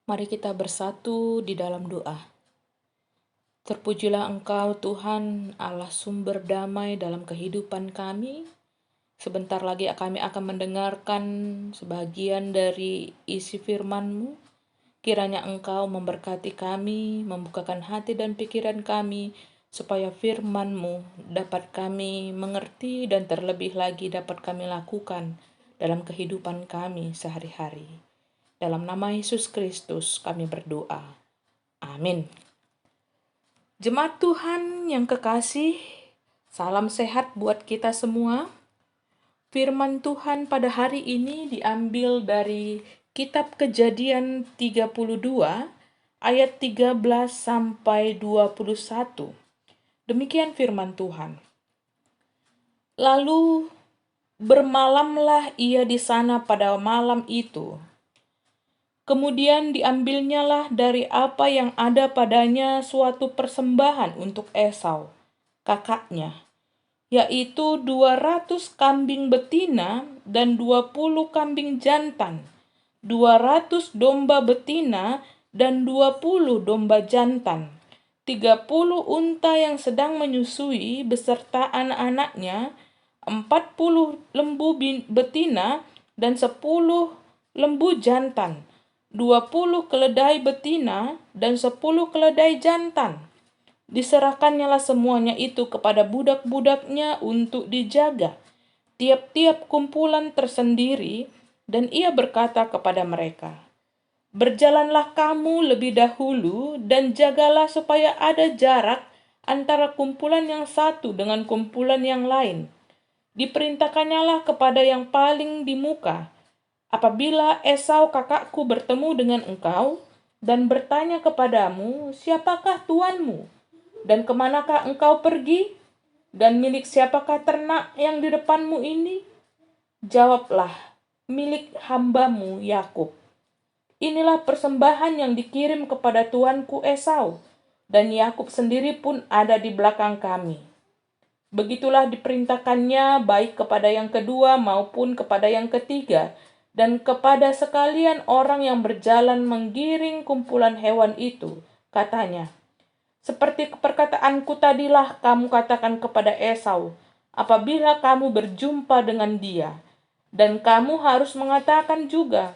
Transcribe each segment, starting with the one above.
Mari kita bersatu di dalam doa. Terpujilah Engkau Tuhan, Allah sumber damai dalam kehidupan kami. Sebentar lagi kami akan mendengarkan sebagian dari isi firman-Mu. Kiranya Engkau memberkati kami, membukakan hati dan pikiran kami, supaya firman-Mu dapat kami mengerti dan terlebih lagi dapat kami lakukan dalam kehidupan kami sehari-hari. Dalam nama Yesus Kristus kami berdoa. Amin. Jemaat Tuhan yang kekasih, salam sehat buat kita semua. Firman Tuhan pada hari ini diambil dari Kitab Kejadian 32 ayat 13 sampai 21. Demikian firman Tuhan. Lalu bermalamlah ia di sana pada malam itu. Kemudian diambilnyalah dari apa yang ada padanya suatu persembahan untuk Esau, kakaknya, yaitu 200 kambing betina dan 20 kambing jantan, 200 domba betina dan 20 domba jantan, 30 unta yang sedang menyusui beserta anak-anaknya, 40 lembu betina dan 10 lembu jantan, 20 keledai betina dan 10 keledai jantan. Diserahkannyalah semuanya itu kepada budak-budaknya untuk dijaga, tiap-tiap kumpulan tersendiri, dan ia berkata kepada mereka, "Berjalanlah kamu lebih dahulu dan jagalah supaya ada jarak antara kumpulan yang satu dengan kumpulan yang lain. Diperintahkannyalah kepada yang paling di muka, apabila Esau kakakku bertemu dengan engkau dan bertanya kepadamu, siapakah tuanmu? Dan kemanakah engkau pergi? Dan milik siapakah ternak yang di depanmu ini? Jawablah, milik hambamu Yakub. Inilah persembahan yang dikirim kepada tuanku Esau, dan Yakub sendiri pun ada di belakang kami." Begitulah diperintahkannya baik kepada yang kedua maupun kepada yang ketiga, dan kepada sekalian orang yang berjalan menggiring kumpulan hewan itu. Katanya, "Seperti perkataanku tadilah kamu katakan kepada Esau, apabila kamu berjumpa dengan dia. Dan kamu harus mengatakan juga,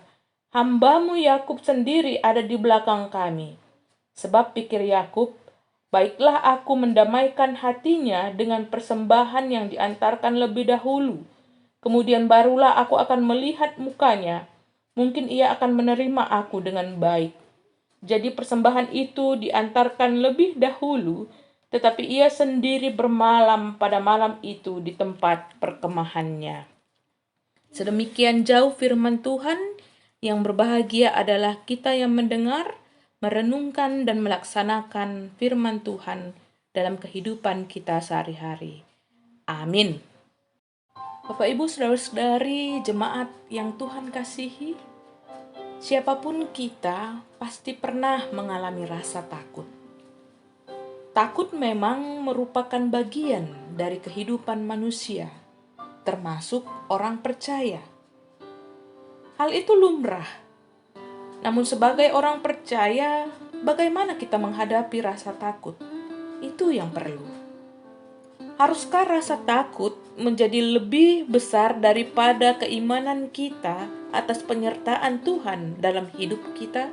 hambamu Yakub sendiri ada di belakang kami." Sebab pikir Yakub, "Baiklah aku mendamaikan hatinya dengan persembahan yang diantarkan lebih dahulu. Kemudian barulah aku akan melihat mukanya. Mungkin ia akan menerima aku dengan baik." Jadi persembahan itu diantarkan lebih dahulu, tetapi ia sendiri bermalam pada malam itu di tempat perkemahannya. Sedemikian jauh firman Tuhan. Yang berbahagia adalah kita yang mendengar, merenungkan dan melaksanakan firman Tuhan dalam kehidupan kita sehari-hari. Amin. Bapak Ibu saudara-saudari jemaat yang Tuhan kasihi, siapapun kita pasti pernah mengalami rasa takut. Takut memang merupakan bagian dari kehidupan manusia, termasuk orang percaya. Hal itu lumrah. Namun sebagai orang percaya, bagaimana kita menghadapi rasa takut? Itu yang perlu. Haruskah rasa takut menjadi lebih besar daripada keimanan kita atas penyertaan Tuhan dalam hidup kita?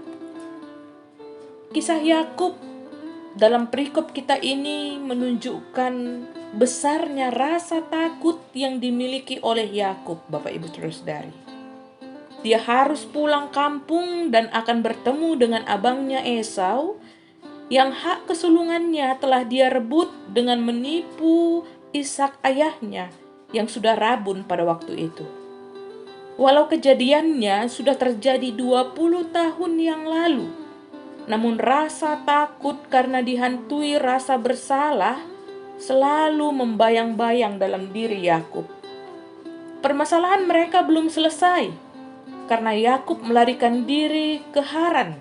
Kisah Yakub dalam perikop kita ini menunjukkan besarnya rasa takut yang dimiliki oleh Yakub, Bapak Ibu Saudara-saudari. Dia harus pulang kampung dan akan bertemu dengan abangnya Esau yang hak kesulungannya telah dia rebut dengan menipu Ishak ayahnya yang sudah rabun pada waktu itu. Walau kejadiannya sudah terjadi 20 tahun yang lalu, namun rasa takut karena dihantui rasa bersalah selalu membayang-bayang dalam diri Yakub. Permasalahan mereka belum selesai karena Yakub melarikan diri ke Haran.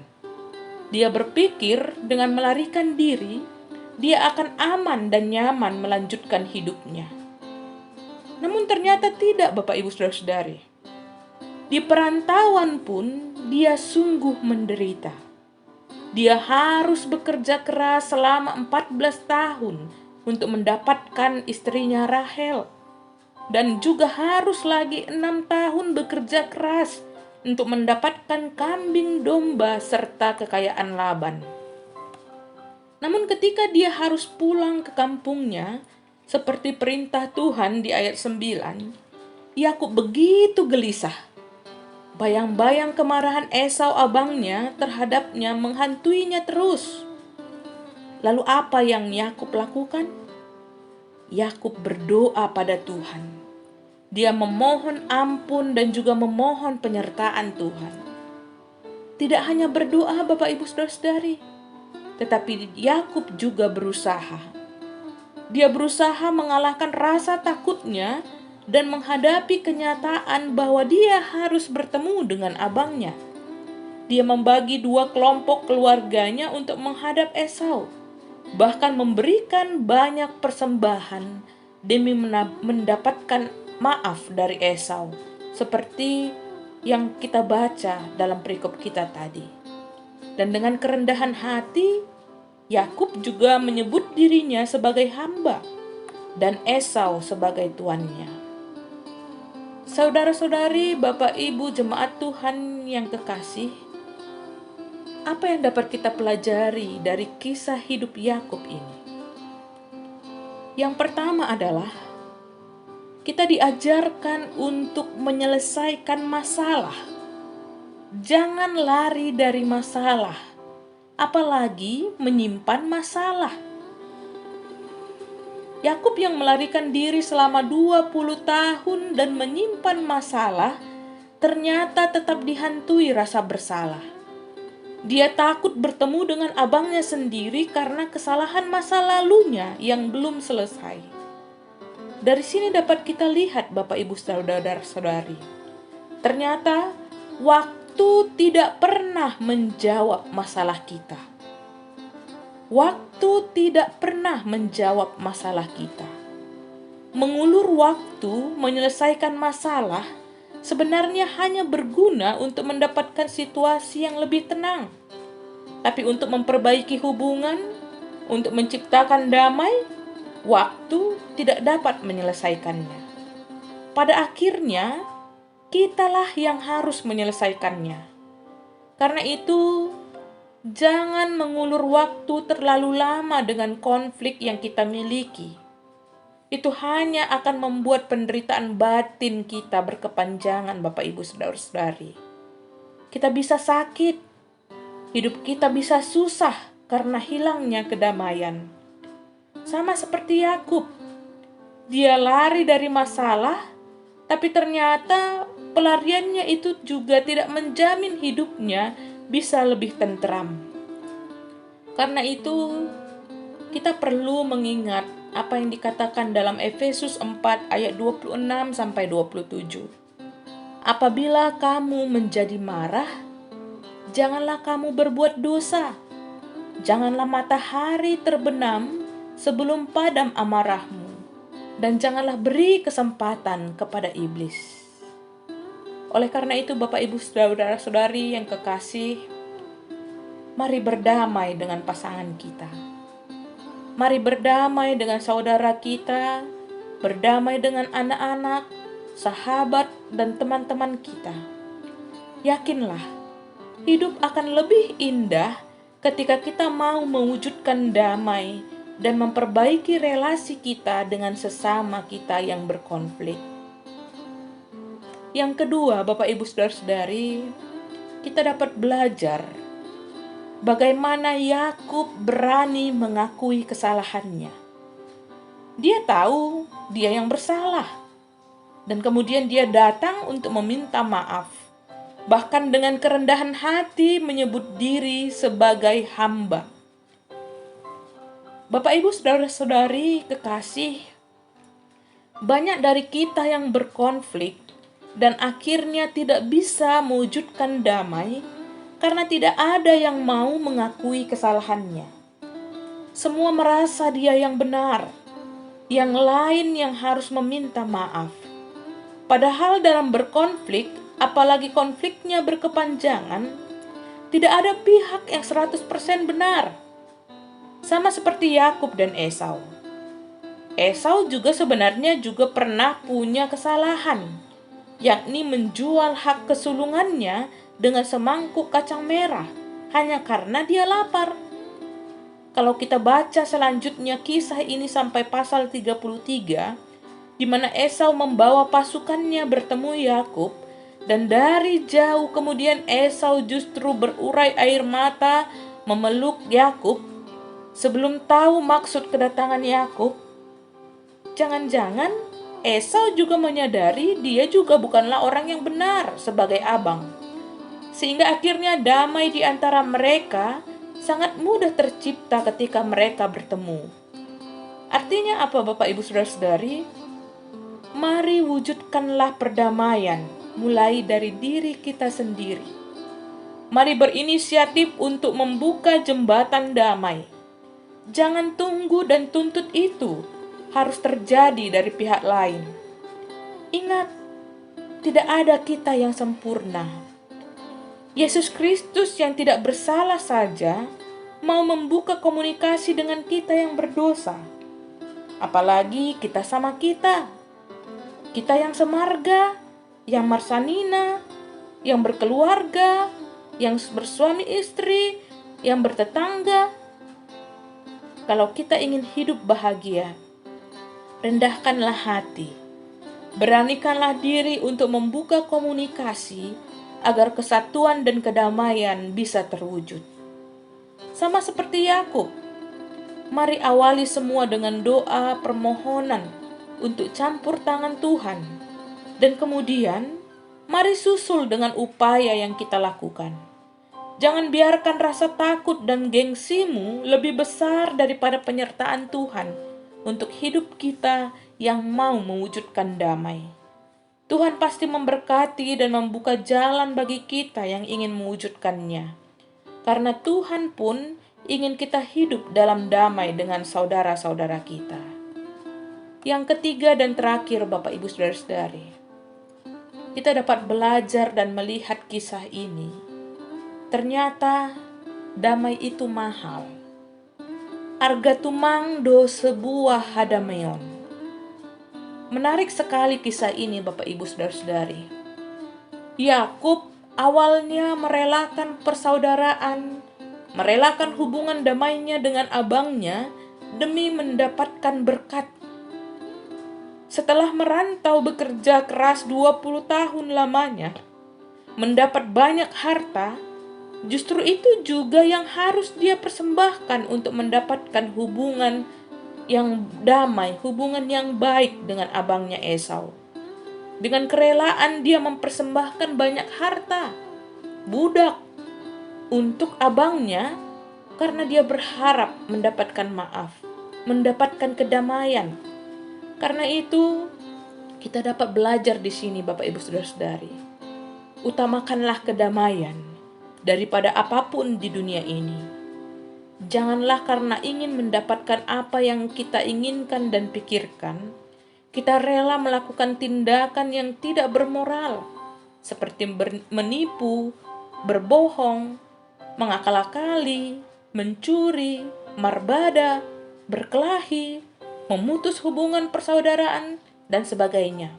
Dia berpikir dengan melarikan diri, dia akan aman dan nyaman melanjutkan hidupnya. Namun ternyata tidak, Bapak Ibu Saudara-saudari. Di perantauan pun dia sungguh menderita. Dia harus bekerja keras selama 14 tahun untuk mendapatkan istrinya Rahel. Dan juga harus lagi 6 tahun bekerja keras untuk mendapatkan kambing domba serta kekayaan Laban. Namun ketika dia harus pulang ke kampungnya, seperti perintah Tuhan di ayat 9, Yakub begitu gelisah. Bayang-bayang kemarahan Esau abangnya terhadapnya menghantuinya terus. Lalu apa yang Yakub lakukan? Yakub berdoa pada Tuhan. Dia memohon ampun dan juga memohon penyertaan Tuhan. Tidak hanya berdoa Bapak Ibu Saudara-saudari, tetapi Yakub juga berusaha. Dia berusaha mengalahkan rasa takutnya dan menghadapi kenyataan bahwa dia harus bertemu dengan abangnya. Dia membagi 2 kelompok keluarganya untuk menghadap Esau, bahkan memberikan banyak persembahan demi mendapatkan maaf dari Esau, seperti yang kita baca dalam perikop kita tadi. Dan dengan kerendahan hati, Yakub juga menyebut dirinya sebagai hamba dan Esau sebagai tuannya. Saudara-saudari, Bapak Ibu jemaat Tuhan yang kekasih, apa yang dapat kita pelajari dari kisah hidup Yakub ini? Yang pertama adalah kita diajarkan untuk menyelesaikan masalah. Jangan lari dari masalah, apalagi menyimpan masalah. Yakub yang melarikan diri selama 20 tahun dan menyimpan masalah, ternyata tetap dihantui rasa bersalah. Dia takut bertemu dengan abangnya sendiri karena kesalahan masa lalunya yang belum selesai. Dari sini dapat kita lihat Bapak Ibu Saudara-saudari, ternyata waktu tidak pernah menjawab masalah kita. Waktu tidak pernah menjawab masalah kita. Mengulur waktu menyelesaikan masalah sebenarnya hanya berguna untuk mendapatkan situasi yang lebih tenang. Tapi untuk memperbaiki hubungan, untuk menciptakan damai, waktu tidak dapat menyelesaikannya. Pada akhirnya, kitalah yang harus menyelesaikannya. Karena itu, jangan mengulur waktu terlalu lama dengan konflik yang kita miliki. Itu hanya akan membuat penderitaan batin kita berkepanjangan, Bapak Ibu Saudara-saudari. Kita bisa sakit, hidup kita bisa susah karena hilangnya kedamaian. Sama seperti Yakub, dia lari dari masalah, tapi ternyata pelariannya itu juga tidak menjamin hidupnya bisa lebih tentram. Karena itu, kita perlu mengingat apa yang dikatakan dalam Efesus 4 ayat 26 sampai 27. Apabila kamu menjadi marah, janganlah kamu berbuat dosa. Janganlah matahari terbenam sebelum padam amarahmu, dan janganlah beri kesempatan kepada iblis. Oleh karena itu, Bapak Ibu Saudara-saudari yang kekasih, mari berdamai dengan pasangan kita. Mari berdamai dengan saudara kita, berdamai dengan anak-anak, sahabat, dan teman-teman kita. Yakinlah, hidup akan lebih indah ketika kita mau mewujudkan damai dan memperbaiki relasi kita dengan sesama kita yang berkonflik. Yang kedua, Bapak Ibu Saudara-saudari, kita dapat belajar bagaimana Yakub berani mengakui kesalahannya. Dia tahu dia yang bersalah, dan kemudian dia datang untuk meminta maaf. Bahkan dengan kerendahan hati menyebut diri sebagai hamba. Bapak Ibu Saudara-saudari kekasih, banyak dari kita yang berkonflik dan akhirnya tidak bisa mewujudkan damai karena tidak ada yang mau mengakui kesalahannya. Semua merasa dia yang benar, yang lain yang harus meminta maaf. Padahal dalam berkonflik apalagi konfliknya berkepanjangan, tidak ada pihak yang 100% benar. Sama seperti Yakub dan Esau. Esau juga sebenarnya pernah punya kesalahan, yakni menjual hak kesulungannya dengan semangkuk kacang merah hanya karena dia lapar. Kalau kita baca selanjutnya kisah ini sampai pasal 33, di mana Esau membawa pasukannya bertemu Yakub, dan dari jauh kemudian Esau justru berurai air mata memeluk Yakub sebelum tahu maksud kedatangan Yakub. Jangan-jangan Esau juga menyadari dia juga bukanlah orang yang benar sebagai abang, sehingga akhirnya damai di antara mereka sangat mudah tercipta ketika mereka bertemu. Artinya apa, Bapak Ibu Saudara-saudari? Mari wujudkanlah perdamaian mulai dari diri kita sendiri. Mari berinisiatif untuk membuka jembatan damai. Jangan tunggu dan tuntut itu harus terjadi dari pihak lain. Ingat, tidak ada kita yang sempurna. Yesus Kristus yang tidak bersalah saja mau membuka komunikasi dengan kita yang berdosa. Apalagi kita sama kita. Kita yang semarga, yang marsanina, yang berkeluarga, yang bersuami istri, yang bertetangga. Kalau kita ingin hidup bahagia, rendahkanlah hati. Beranikanlah diri untuk membuka komunikasi agar kesatuan dan kedamaian bisa terwujud. Sama seperti Yakub, mari awali semua dengan doa permohonan untuk campur tangan Tuhan, dan kemudian mari susul dengan upaya yang kita lakukan. Jangan biarkan rasa takut dan gengsimu lebih besar daripada penyertaan Tuhan untuk hidup kita yang mau mewujudkan damai. Tuhan pasti memberkati dan membuka jalan bagi kita yang ingin mewujudkannya. Karena Tuhan pun ingin kita hidup dalam damai dengan saudara-saudara kita. Yang ketiga dan terakhir, Bapak Ibu Saudara-saudari, kita dapat belajar dan melihat kisah ini. Ternyata damai itu mahal. Arga tumang do sebuah hadamaion. Menarik sekali kisah ini, Bapak Ibu Saudara-saudari. Yakub awalnya merelakan persaudaraan, merelakan hubungan damainya dengan abangnya demi mendapatkan berkat. Setelah merantau bekerja keras 20 tahun lamanya, mendapat banyak harta, justru itu juga yang harus dia persembahkan untuk mendapatkan hubungan yang damai, hubungan yang baik dengan abangnya Esau. Dengan kerelaan dia mempersembahkan banyak harta, budak, untuk abangnya karena dia berharap mendapatkan maaf, mendapatkan kedamaian. Karena itu, kita dapat belajar di sini, Bapak Ibu Saudara-saudari. Utamakanlah kedamaian daripada apapun di dunia ini. Janganlah karena ingin mendapatkan apa yang kita inginkan dan pikirkan, kita rela melakukan tindakan yang tidak bermoral, seperti menipu, berbohong, mengakal-akali, mencuri, marbada, berkelahi, memutus hubungan persaudaraan, dan sebagainya.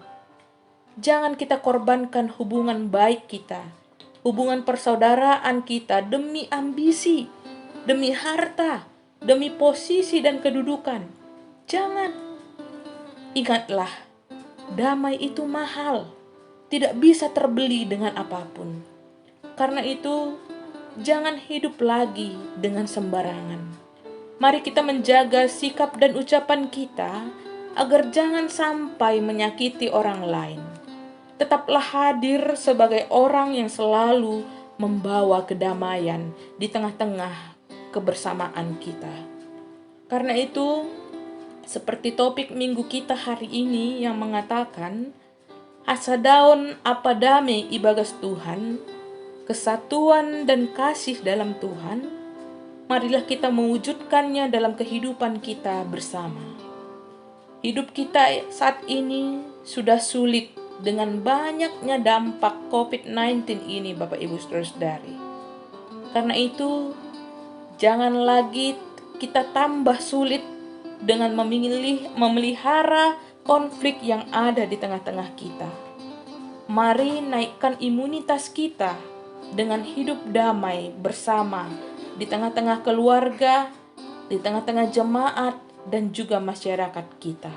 Jangan kita korbankan hubungan baik kita, hubungan persaudaraan kita demi ambisi, demi harta, demi posisi dan kedudukan. Jangan. Ingatlah, damai itu mahal, tidak bisa terbeli dengan apapun. Karena itu, jangan hidup lagi dengan sembarangan. Mari kita menjaga sikap dan ucapan kita agar jangan sampai menyakiti orang lain. Tetaplah hadir sebagai orang yang selalu membawa kedamaian di tengah-tengah kebersamaan kita. Karena itu, seperti topik minggu kita hari ini yang mengatakan, Hasadaon apa damai ibagas Tuhan, kesatuan dan kasih dalam Tuhan, marilah kita mewujudkannya dalam kehidupan kita bersama. Hidup kita saat ini sudah sulit dengan banyaknya dampak COVID-19 ini, Bapak Ibu Saudara-saudari. Karena itu, jangan lagi kita tambah sulit dengan memelihara konflik yang ada di tengah-tengah kita. Mari naikkan imunitas kita dengan hidup damai bersama di tengah-tengah keluarga, di tengah-tengah jemaat, dan juga masyarakat kita.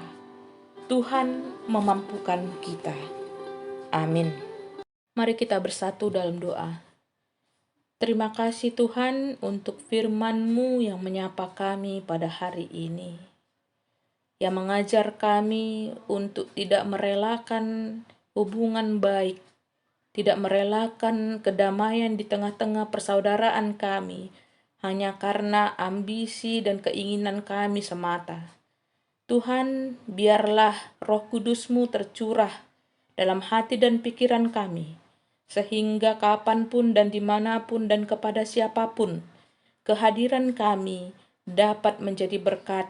Tuhan memampukan kita. Amin. Mari kita bersatu dalam doa. Terima kasih Tuhan untuk firman-Mu yang menyapa kami pada hari ini, yang mengajar kami untuk tidak merelakan hubungan baik, tidak merelakan kedamaian di tengah-tengah persaudaraan kami, hanya karena ambisi dan keinginan kami semata. Tuhan, biarlah Roh Kudus-Mu tercurah dalam hati dan pikiran kami, sehingga kapanpun dan dimanapun dan kepada siapapun, kehadiran kami dapat menjadi berkat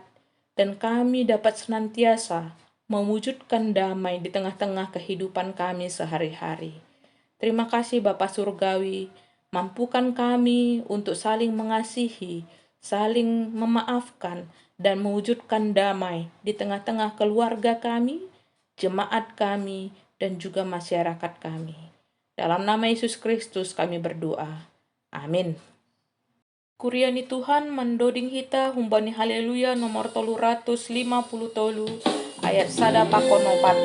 dan kami dapat senantiasa mewujudkan damai di tengah-tengah kehidupan kami sehari-hari. Terima kasih Bapa Surgawi, mampukan kami untuk saling mengasihi, saling memaafkan, dan mewujudkan damai di tengah-tengah keluarga kami, jemaat kami, dan juga masyarakat kami. Dalam nama Yesus Kristus kami berdoa. Amin. Kuriani Tuhan mendoding hita humbani haleluya nomor 350 tolu ayat sada pakonopat.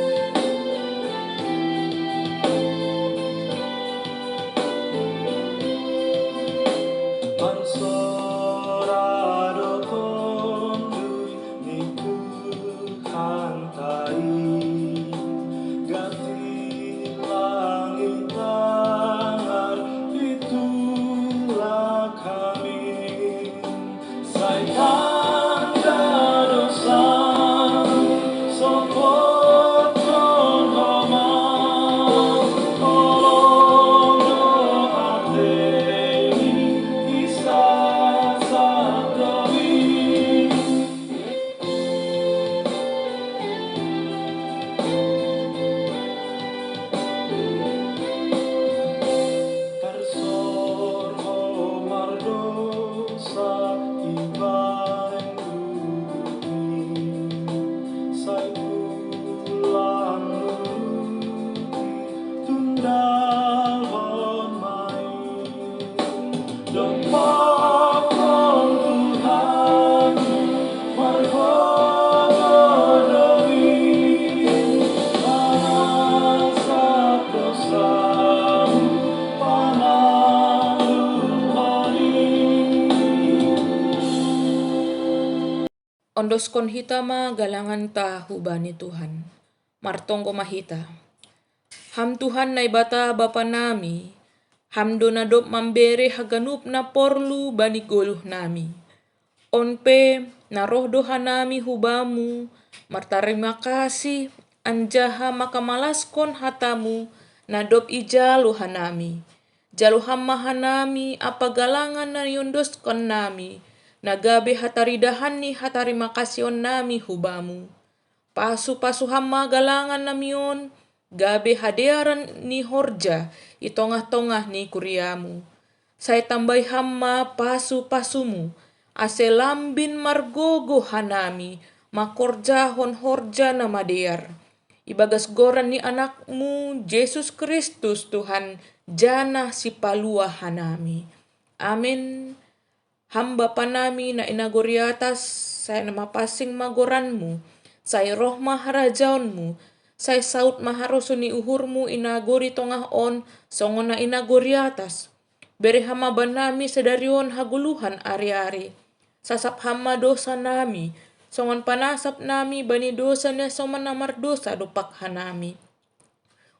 Ondoskon hita ma galangan ta hubani Tuhan. Martongko mahita. Ham Tuhan na ibata bapa nami. Ham donadop mambere haganup na porlu bani goluh nami. Onpe na roh doha nami hubamu. Martarima kasih anjaha makamalaskon hatamu. Nadop ijalu hanami. Jalu hamma hanami apa galangan na yondoskon nami. Nagabe hataridahan ni hatarima kasihon nami hubamu. Pasu-pasu hamma galangan namion, gabe hadearan ni horja, itongah-tongah ni kuriamu. Saya tambai hamma pasu-pasumu, ase lambin margogo hanami, makorjahon horja na madear. Ibagas goran ni anakmu, Yesus Kristus Tuhan, jana si palua hanami. Amin. Hamba panami na inagori atas, saya nama pasing magoranmu, saya roh maharajaonmu, saya saut maharosoni uhurmu inagori tongah on, songon na inagori atas. Beri hama banami sedarion haguluhan ari-ari. Sasap hama dosa nami, songon panasap nami bani dosa na soman namar dosa dopak hanami.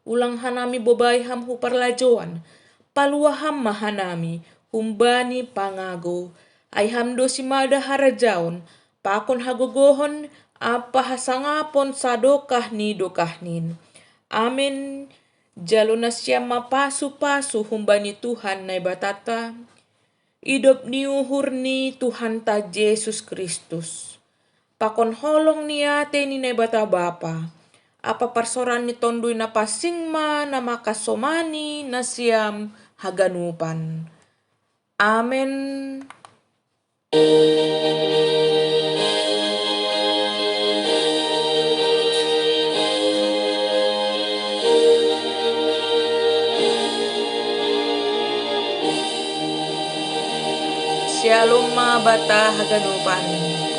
Ulang hanami bobai ham huparlajoan, palua hama hanami, humbani pangago. Ay hamdo si mada harajaon, pakon hagogohon, apa hasangapon sadokah ni dokahnin. Amin. Jalo na siya mapasu-pasu humbani Tuhan na ibatata. Idop ni uhur ni Tuhan ta Yesus Kristus. Pakon holong ni ate ni na ibata bapa. Apa parsoran ni tondui na pasingma na makasomani na siam haganupan. Amen. Shalom bata haganupan.